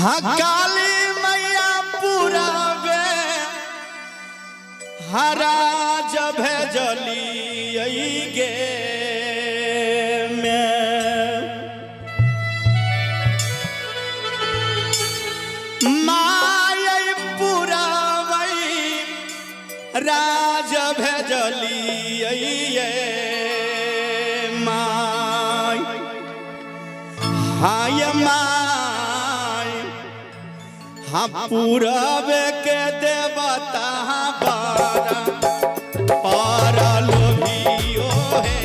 हाँ काली मैया पुरावे हरा जब जली गे माय पुरावई राज भेजली माय हाय माय हाँ पुरावे के देवता बारा पारा लोभियो हे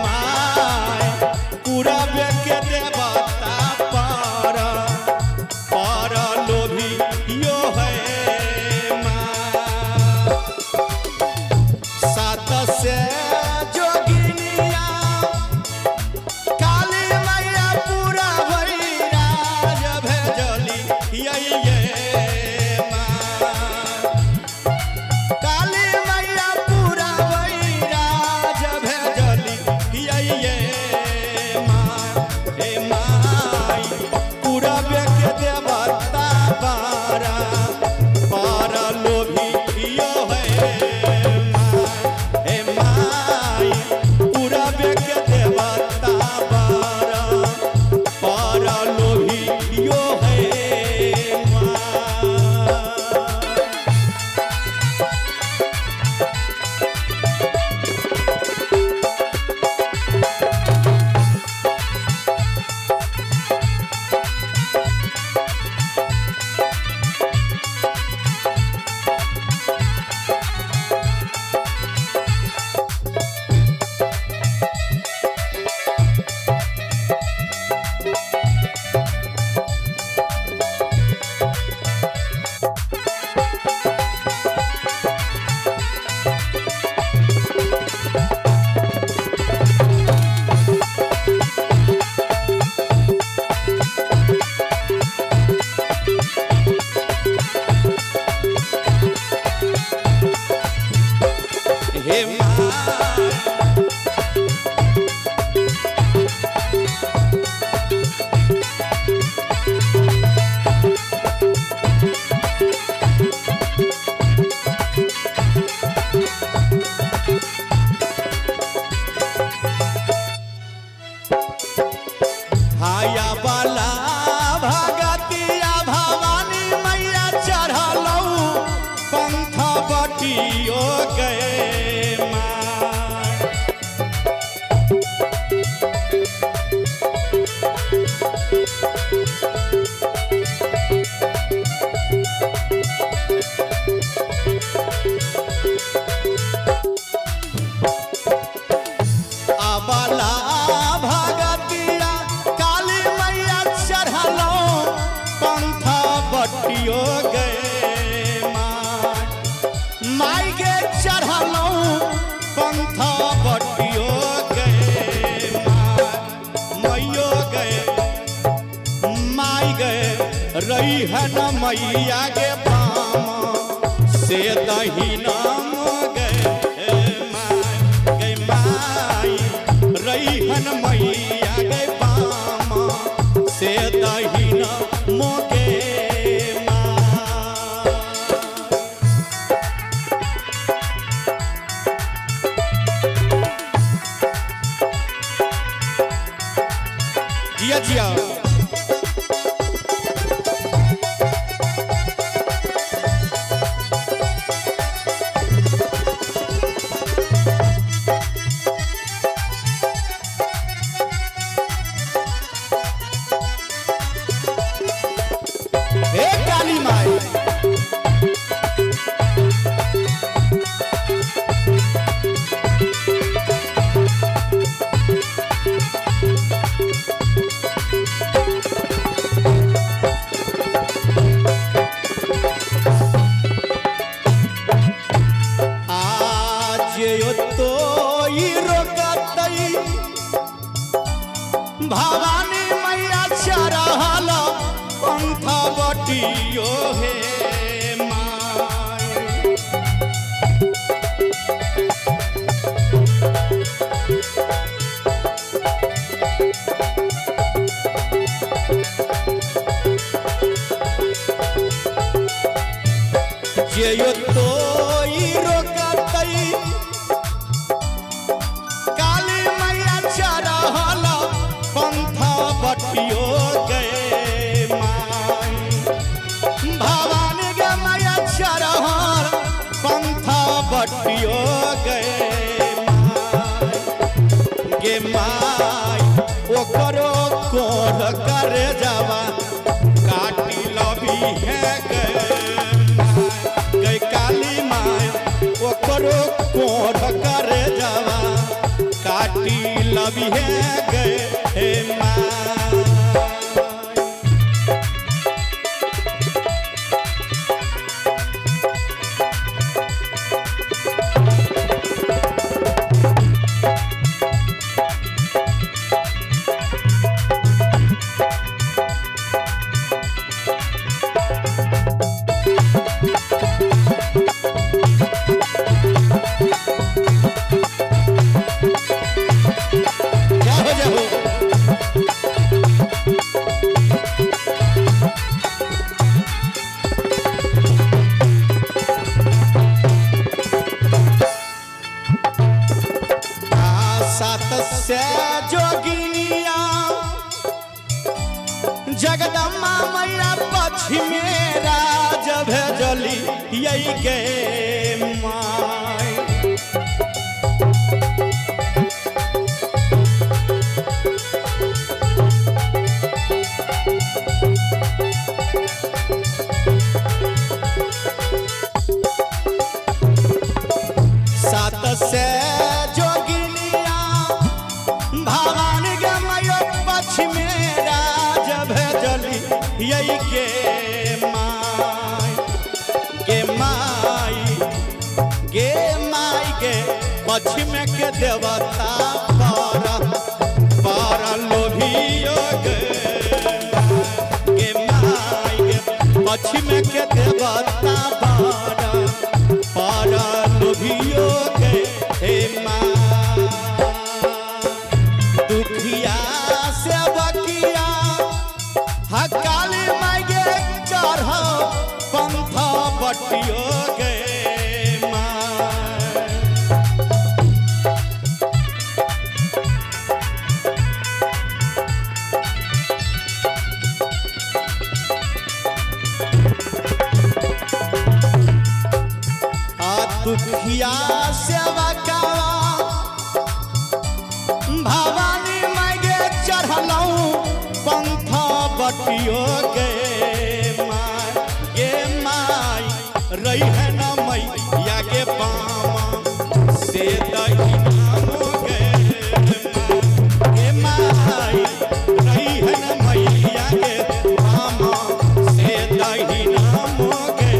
माय पुरावे के देवता पारा पारा लोभियो है माय सात से जोगिनिया काली मैया पूरा भई राज भेजली ये काली मैया पूरा भई राज भेजली ये माय पूरा के देवता पारा पारा लोभियो है माय पूरा के देवता पारा पारा लोभियो है माय हे माय हाया बाला भगतिया भवानी मैया चढ़लऊ पंथ बटियो गए माय आबाला भगतिया काली मैया चढ़लो पंथ बटियो गए माय गे चढ़लो पंथ बटियो गए मैयो गए माय गए रही है न मैया गे पाम से दही नाम रहीहन मैया गए पाम से दहीन मोगे जिया जिया जे यो तो रोकतई काली मैया चढ़ल पंथा बटियो गए माई भवानी गे मैया चढ़ल पंथा बटियो गए माई गे माई ओकरो कोढ़ कर जावा काटी लबी है गए काली माई ओकरो कोढ़ कर जावा काटी लबी है गए माई से जोगिनिया जगदम्बा मैया पश्चिमे राज भेजली यही के माई सात से भवानी गे मैया पश्चिमे राज भेजली यही के माई गे माई गे माई गे पश्चिम के देवता पर लोभियो गे माई गे पश्चिम के देवता पर लोभियो गे माई दुखिया से बकिया काली माई गे चढ़ पंथा बटियो गे माई दुखिया से बकावा भवानी माई गे चढ़लऊ पंथा बटियो गे माई रही है न मैया के पामा से दहिना गे माई रही है न मैया के पामा से दहिना गे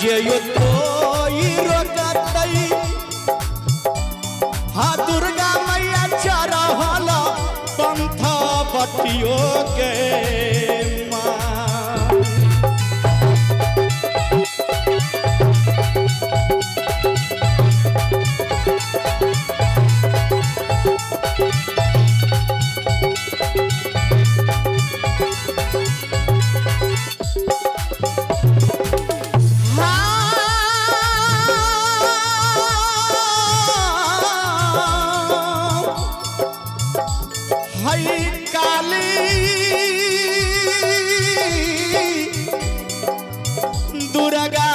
जे यो तो रोकतई हाँ दुर्गा मैया चढ़ल पंथा बटियो गे माई दुर्गा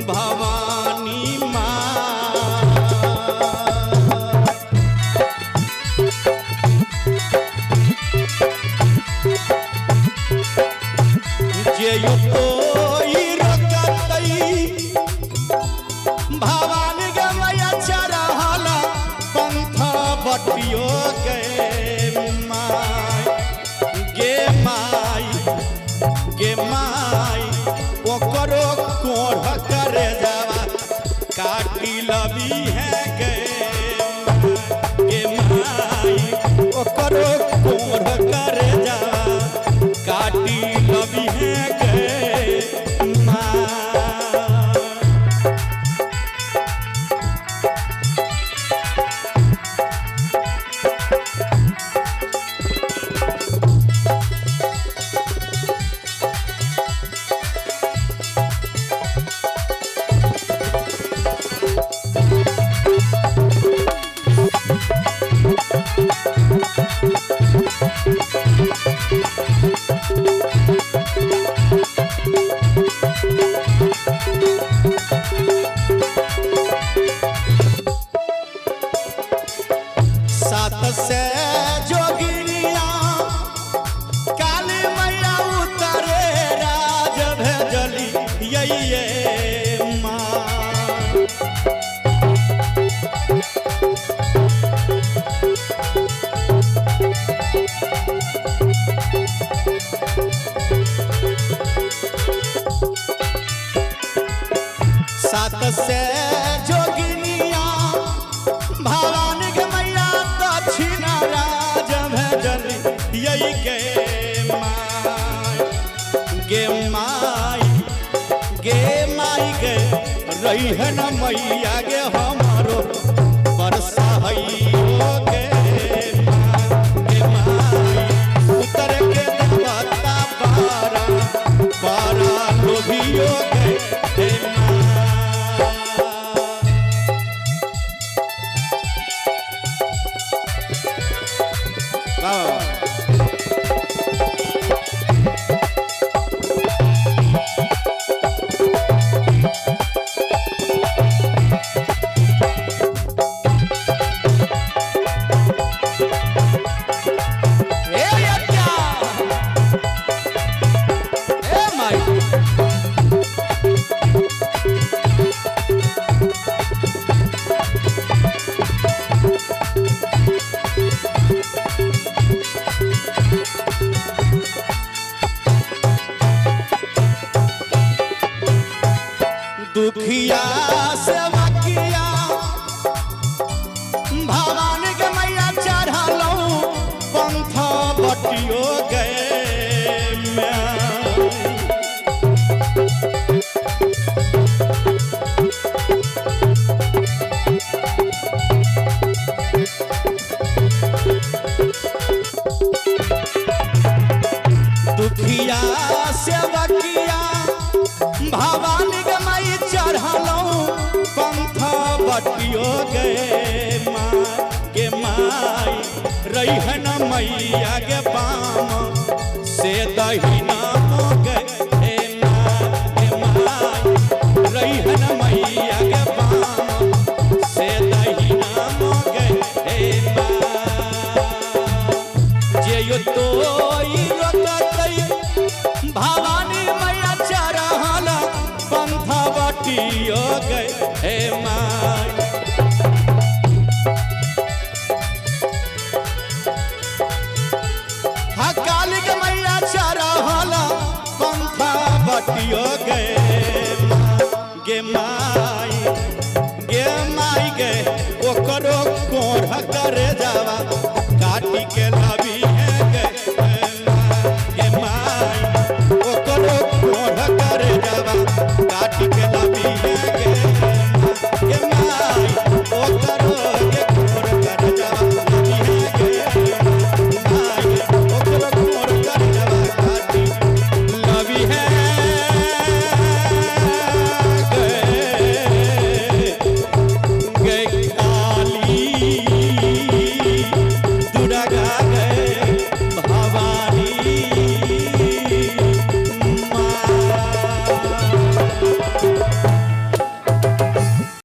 भवानी माँ जे यो तो रोकतई भवानी गे मैया चढ़ल सात से जोगिनिया काली मैया उतरे राज भेजली ये माँ। सात से जोगिनिया भवानी के मैया दक्षिण राज भेजली यही गे माई गे माई गे माई गे रही है न मैया गे हमारो बरसा हो गे गे माई उतर के देवता पारा पारा लोभियो गे माई। दुखिया सेवा किया भवानी के मैया चढ़लो पंथ बटियो गए दुखिया सेवा किया भवानी के मैया चढ़लो पंथ बटियो गए माँ के माई रही है न मैया के बाम से दहिना मोगे माँ के माई रही है न मैया के बाम से दहिना मोगे माँ जे यो तो भवानी मैया चढ़ल पंथ बटियो गए माई। हाँ काली के मैया चढ़ल पंथ बटियो गए गे माई गे माई गे ओकरो कोढ़ करे जावा